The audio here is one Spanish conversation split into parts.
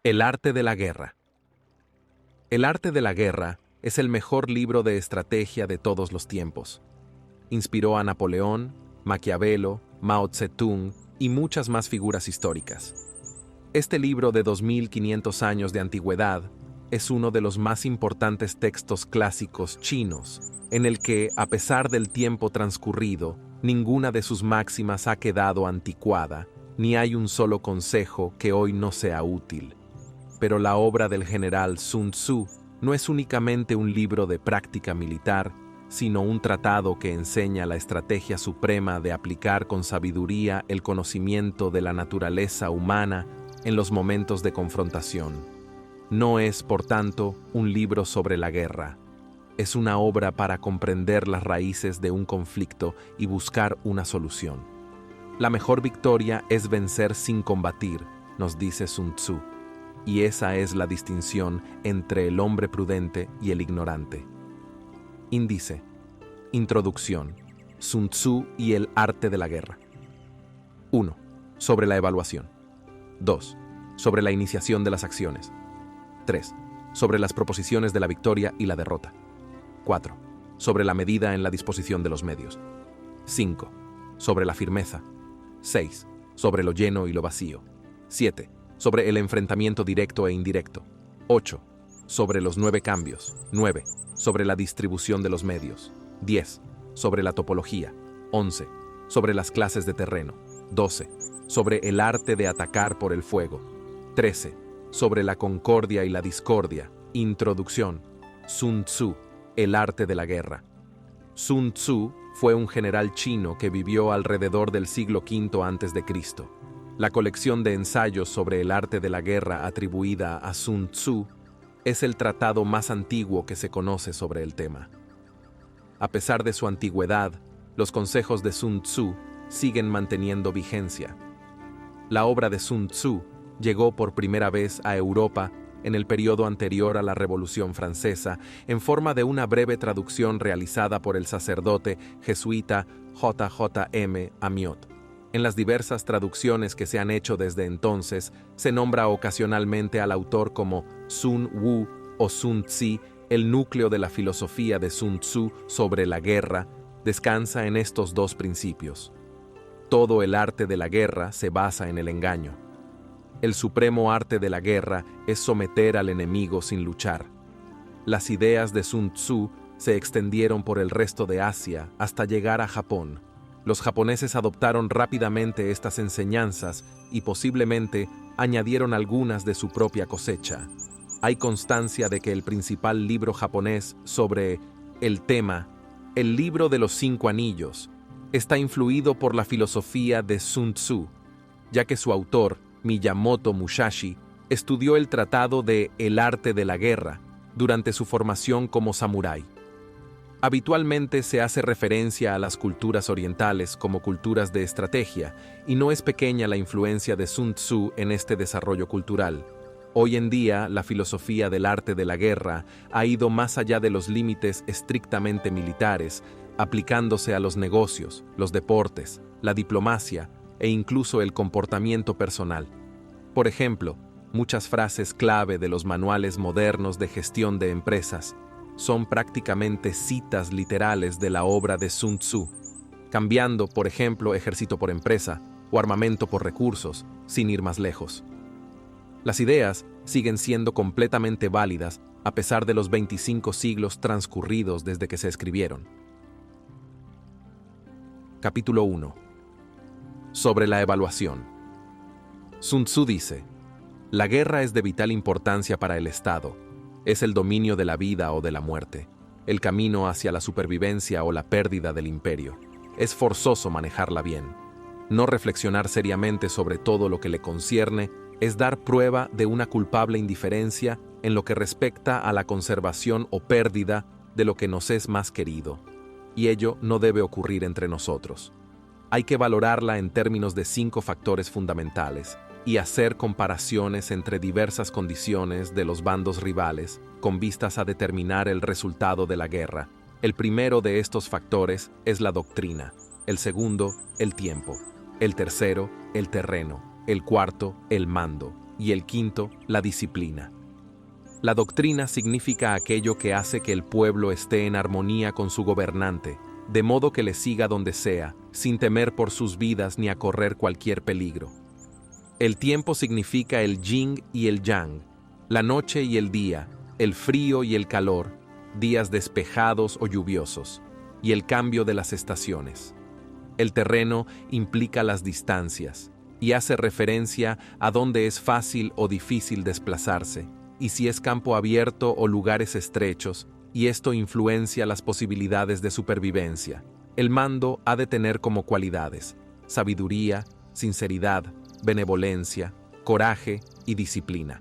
El arte de la guerra. El arte de la guerra es el mejor libro de estrategia de todos los tiempos. Inspiró a Napoleón, Maquiavelo, Mao Zedong y muchas más figuras históricas. Este libro de 2500 años de antigüedad es uno de los más importantes textos clásicos chinos, en el que, a pesar del tiempo transcurrido, ninguna de sus máximas ha quedado anticuada, ni hay un solo consejo que hoy no sea útil. Pero la obra del general Sun Tzu no es únicamente un libro de práctica militar, sino un tratado que enseña la estrategia suprema de aplicar con sabiduría el conocimiento de la naturaleza humana en los momentos de confrontación. No es, por tanto, un libro sobre la guerra. Es una obra para comprender las raíces de un conflicto y buscar una solución. La mejor victoria es vencer sin combatir, nos dice Sun Tzu. Y esa es la distinción entre el hombre prudente y el ignorante. Índice. Introducción. Sun Tzu y el arte de la guerra. 1. Sobre la evaluación. 2. Sobre la iniciación de las acciones. 3. Sobre las proposiciones de la victoria y la derrota. 4. Sobre la medida en la disposición de los medios. 5. Sobre la firmeza. 6. Sobre lo lleno y lo vacío. 7. Sobre el enfrentamiento directo e indirecto. 8. Sobre los 9 cambios. 9. Sobre la distribución de los medios. 10. Sobre la topología. 11. Sobre las clases de terreno. 12. Sobre el arte de atacar por el fuego. 13. Sobre la concordia y la discordia. Introducción. Sun Tzu, el arte de la guerra. Sun Tzu fue un general chino que vivió alrededor del siglo V a.C. La colección de ensayos sobre el arte de la guerra atribuida a Sun Tzu es el tratado más antiguo que se conoce sobre el tema. A pesar de su antigüedad, los consejos de Sun Tzu siguen manteniendo vigencia. La obra de Sun Tzu llegó por primera vez a Europa en el periodo anterior a la Revolución Francesa en forma de una breve traducción realizada por el sacerdote jesuita J.J.M. Amiot. En las diversas traducciones que se han hecho desde entonces, se nombra ocasionalmente al autor como Sun Wu o Sun Tzu. El núcleo de la filosofía de Sun Tzu sobre la guerra descansa en estos dos principios. Todo el arte de la guerra se basa en el engaño. El supremo arte de la guerra es someter al enemigo sin luchar. Las ideas de Sun Tzu se extendieron por el resto de Asia hasta llegar a Japón. Los japoneses adoptaron rápidamente estas enseñanzas y posiblemente añadieron algunas de su propia cosecha. Hay constancia de que el principal libro japonés sobre el tema, el libro de los 5 anillos, está influido por la filosofía de Sun Tzu, ya que su autor, Miyamoto Musashi, estudió el tratado de El arte de la guerra durante su formación como samurái. Habitualmente se hace referencia a las culturas orientales como culturas de estrategia, y no es pequeña la influencia de Sun Tzu en este desarrollo cultural. Hoy en día, la filosofía del arte de la guerra ha ido más allá de los límites estrictamente militares, aplicándose a los negocios, los deportes, la diplomacia e incluso el comportamiento personal. Por ejemplo, muchas frases clave de los manuales modernos de gestión de empresas son prácticamente citas literales de la obra de Sun Tzu, cambiando, por ejemplo, ejército por empresa o armamento por recursos, sin ir más lejos. Las ideas siguen siendo completamente válidas a pesar de los 25 siglos transcurridos desde que se escribieron. Capítulo 1. Sobre la evaluación. Sun Tzu dice: la guerra es de vital importancia para el Estado. Es el dominio de la vida o de la muerte, el camino hacia la supervivencia o la pérdida del imperio. Es forzoso manejarla bien. No reflexionar seriamente sobre todo lo que le concierne es dar prueba de una culpable indiferencia en lo que respecta a la conservación o pérdida de lo que nos es más querido. Y ello no debe ocurrir entre nosotros. Hay que valorarla en términos de 5 factores fundamentales y hacer comparaciones entre diversas condiciones de los bandos rivales con vistas a determinar el resultado de la guerra. El primero de estos factores es la doctrina, el segundo, el tiempo, el tercero, el terreno, el cuarto, el mando, Y el quinto, la disciplina. La doctrina significa aquello que hace que el pueblo esté en armonía con su gobernante, de modo que le siga donde sea, sin temer por sus vidas ni a correr cualquier peligro. El tiempo significa el yin y el yang, la noche y el día, el frío y el calor, días despejados o lluviosos, y el cambio de las estaciones. El terreno implica las distancias y hace referencia a dónde es fácil o difícil desplazarse, y si es campo abierto o lugares estrechos, y esto influencia las posibilidades de supervivencia. El mando ha de tener como cualidades sabiduría, sinceridad, benevolencia, coraje y disciplina.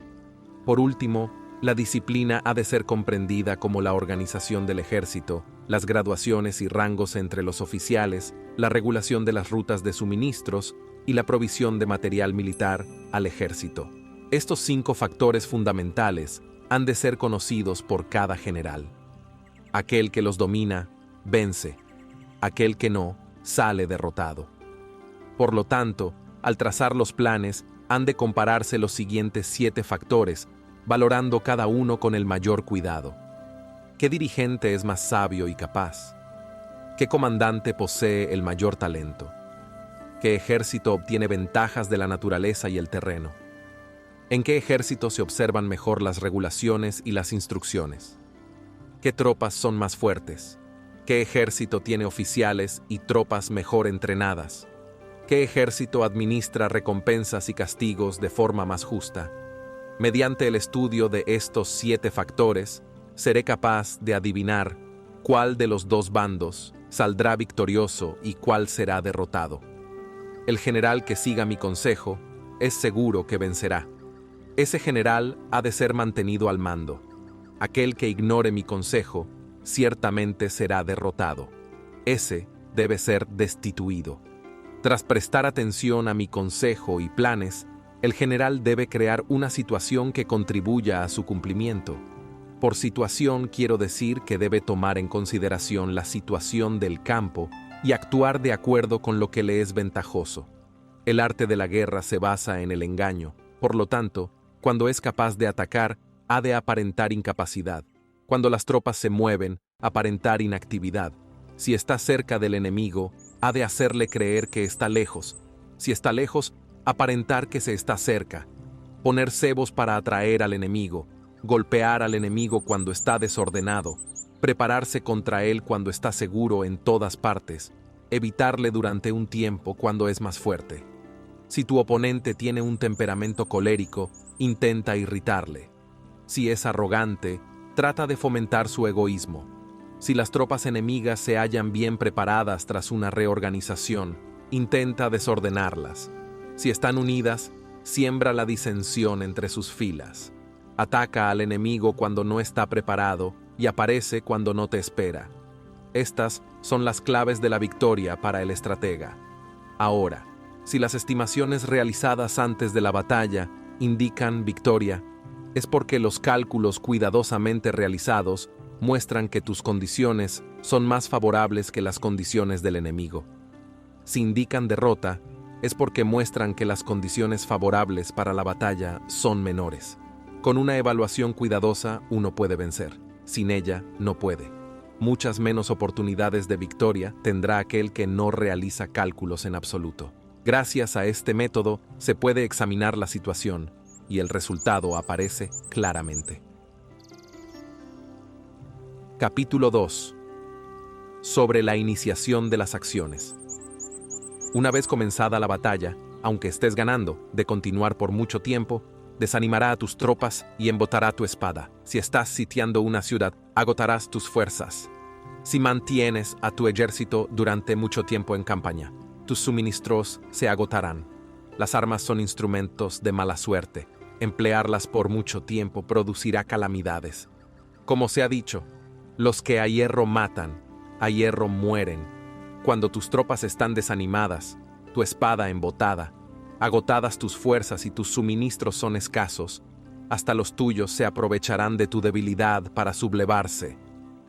Por último, la disciplina ha de ser comprendida como la organización del ejército, las graduaciones y rangos entre los oficiales, la regulación de las rutas de suministros y la provisión de material militar al ejército. Estos 5 factores fundamentales han de ser conocidos por cada general. Aquel que los domina, vence. Aquel que no, sale derrotado. Por lo tanto, al trazar los planes, han de compararse los siguientes 7 factores, valorando cada uno con el mayor cuidado. ¿Qué dirigente es más sabio y capaz? ¿Qué comandante posee el mayor talento? ¿Qué ejército obtiene ventajas de la naturaleza y el terreno? ¿En qué ejército se observan mejor las regulaciones y las instrucciones? ¿Qué tropas son más fuertes? ¿Qué ejército tiene oficiales y tropas mejor entrenadas? ¿Qué ejército administra recompensas y castigos de forma más justa? Mediante el estudio de estos 7 factores, seré capaz de adivinar cuál de los 2 bandos saldrá victorioso y cuál será derrotado. El general que siga mi consejo es seguro que vencerá. Ese general ha de ser mantenido al mando. Aquel que ignore mi consejo ciertamente será derrotado. Ese debe ser destituido. Tras prestar atención a mi consejo y planes, el general debe crear una situación que contribuya a su cumplimiento. Por situación quiero decir que debe tomar en consideración la situación del campo y actuar de acuerdo con lo que le es ventajoso. El arte de la guerra se basa en el engaño, por lo tanto, cuando es capaz de atacar, ha de aparentar incapacidad. Cuando las tropas se mueven, aparentar inactividad. Si está cerca del enemigo, ha de hacerle creer que está lejos. Si está lejos, aparentar que se está cerca. Poner cebos para atraer al enemigo. Golpear al enemigo cuando está desordenado. Prepararse contra él cuando está seguro en todas partes. Evitarle durante un tiempo cuando es más fuerte. Si tu oponente tiene un temperamento colérico, intenta irritarle. Si es arrogante, trata de fomentar su egoísmo. Si las tropas enemigas se hallan bien preparadas tras una reorganización, intenta desordenarlas. Si están unidas, siembra la disensión entre sus filas. Ataca al enemigo cuando no está preparado y aparece cuando no te espera. Estas son las claves de la victoria para el estratega. Ahora, si las estimaciones realizadas antes de la batalla indican victoria, es porque los cálculos cuidadosamente realizados muestran que tus condiciones son más favorables que las condiciones del enemigo. Si indican derrota, es porque muestran que las condiciones favorables para la batalla son menores. Con una evaluación cuidadosa uno puede vencer, sin ella no puede. Muchas menos oportunidades de victoria tendrá aquel que no realiza cálculos en absoluto. Gracias a este método se puede examinar la situación y el resultado aparece claramente. Capítulo 2. Sobre la iniciación de las acciones. Una vez comenzada la batalla, aunque estés ganando, de continuar por mucho tiempo, desanimará a tus tropas y embotará tu espada. Si estás sitiando una ciudad, agotarás tus fuerzas. Si mantienes a tu ejército durante mucho tiempo en campaña, tus suministros se agotarán. Las armas son instrumentos de mala suerte. Emplearlas por mucho tiempo producirá calamidades. Como se ha dicho, los que a hierro matan, a hierro mueren. Cuando tus tropas están desanimadas, tu espada embotada, agotadas tus fuerzas y tus suministros son escasos, hasta los tuyos se aprovecharán de tu debilidad para sublevarse.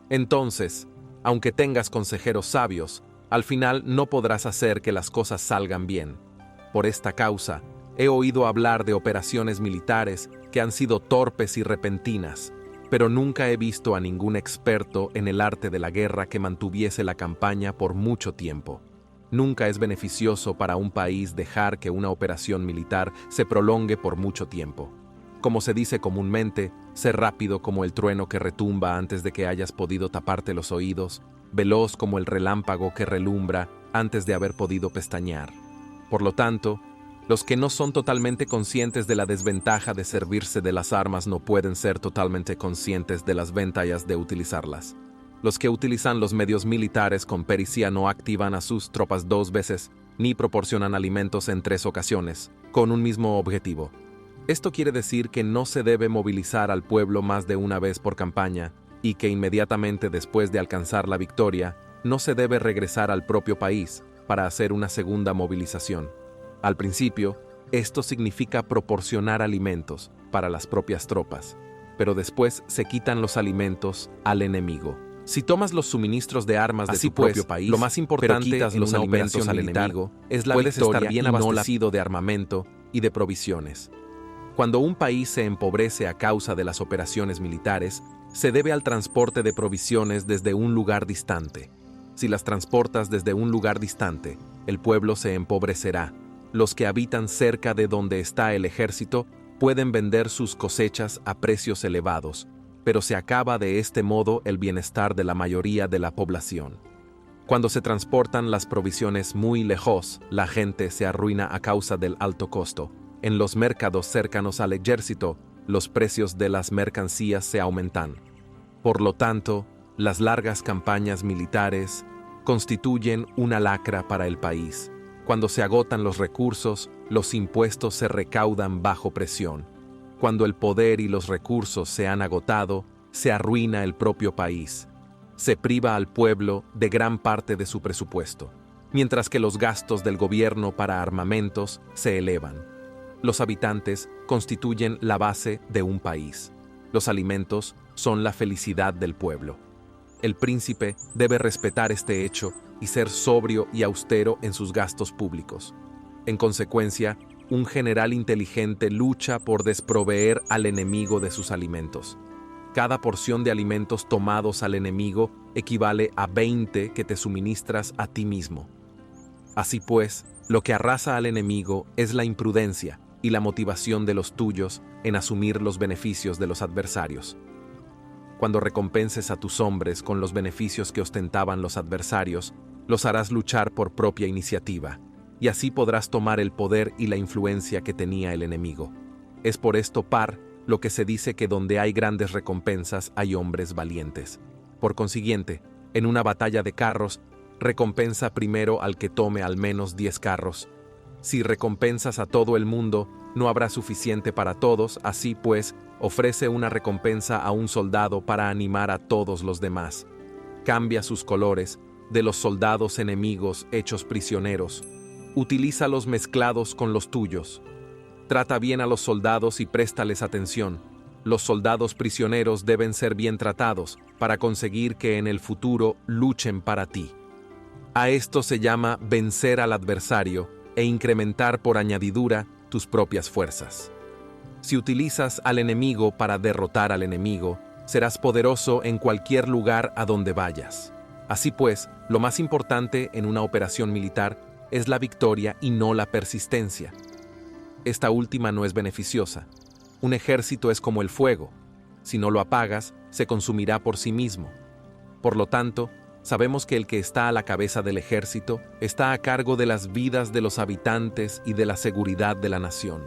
Entonces, aunque tengas consejeros sabios, al final no podrás hacer que las cosas salgan bien. Por esta causa, He oído hablar de operaciones militares que han sido torpes y repentinas, pero nunca he visto a ningún experto en el arte de la guerra que mantuviese la campaña por mucho tiempo. Nunca es beneficioso para un país dejar que una operación militar se prolongue por mucho tiempo. Como se dice comúnmente, sé rápido como el trueno que retumba antes de que hayas podido taparte los oídos, veloz como el relámpago que relumbra antes de haber podido pestañear. Por lo tanto, los que no son totalmente conscientes de la desventaja de servirse de las armas no pueden ser totalmente conscientes de las ventajas de utilizarlas. Los que utilizan los medios militares con pericia no activan a sus tropas 2 veces, ni proporcionan alimentos en 3 ocasiones, con un mismo objetivo. Esto quiere decir que no se debe movilizar al pueblo más de una vez por campaña, y que inmediatamente después de alcanzar la victoria, no se debe regresar al propio país para hacer una segunda movilización. Al principio, esto significa proporcionar alimentos para las propias tropas, pero después se quitan los alimentos al enemigo. Si tomas los suministros de armas de tu propio país, lo más importante quitas los alimentos al enemigo es la victoria, estar bien abastecido de armamento y de provisiones. Cuando un país se empobrece a causa de las operaciones militares, se debe al transporte de provisiones desde un lugar distante. Si las transportas desde un lugar distante, el pueblo se empobrecerá. Los que habitan cerca de donde está el ejército pueden vender sus cosechas a precios elevados, pero se acaba de este modo el bienestar de la mayoría de la población. Cuando se transportan las provisiones muy lejos, la gente se arruina a causa del alto costo. En los mercados cercanos al ejército, los precios de las mercancías se aumentan. Por lo tanto, las largas campañas militares constituyen una lacra para el país. Cuando se agotan los recursos, los impuestos se recaudan bajo presión. Cuando el poder y los recursos se han agotado, se arruina el propio país. Se priva al pueblo de gran parte de su presupuesto, mientras que los gastos del gobierno para armamentos se elevan. Los habitantes constituyen la base de un país. Los alimentos son la felicidad del pueblo. El príncipe debe respetar este hecho y ser sobrio y austero en sus gastos públicos. En consecuencia, un general inteligente lucha por desproveer al enemigo de sus alimentos. Cada porción de alimentos tomados al enemigo equivale a 20 que te suministras a ti mismo. Así pues, lo que arrasa al enemigo es la imprudencia y la motivación de los tuyos en asumir los beneficios de los adversarios. Cuando recompenses a tus hombres con los beneficios que ostentaban los adversarios, los harás luchar por propia iniciativa, y así podrás tomar el poder y la influencia que tenía el enemigo. Es por esto lo que se dice que donde hay grandes recompensas hay hombres valientes. Por consiguiente, en una batalla de carros, recompensa primero al que tome al menos 10 carros. Si recompensas a todo el mundo, no habrá suficiente para todos, así pues, ofrece una recompensa a un soldado para animar a todos los demás. Cambia sus colores de los soldados enemigos hechos prisioneros. Utilízalos mezclados con los tuyos. Trata bien a los soldados y préstales atención. Los soldados prisioneros deben ser bien tratados para conseguir que en el futuro luchen para ti. A esto se llama vencer al adversario e incrementar por añadidura tus propias fuerzas. Si utilizas al enemigo para derrotar al enemigo, serás poderoso en cualquier lugar a donde vayas. Así pues, lo más importante en una operación militar es la victoria y no la persistencia. Esta última no es beneficiosa. Un ejército es como el fuego. Si no lo apagas, se consumirá por sí mismo. Por lo tanto, sabemos que el que está a la cabeza del ejército está a cargo de las vidas de los habitantes y de la seguridad de la nación.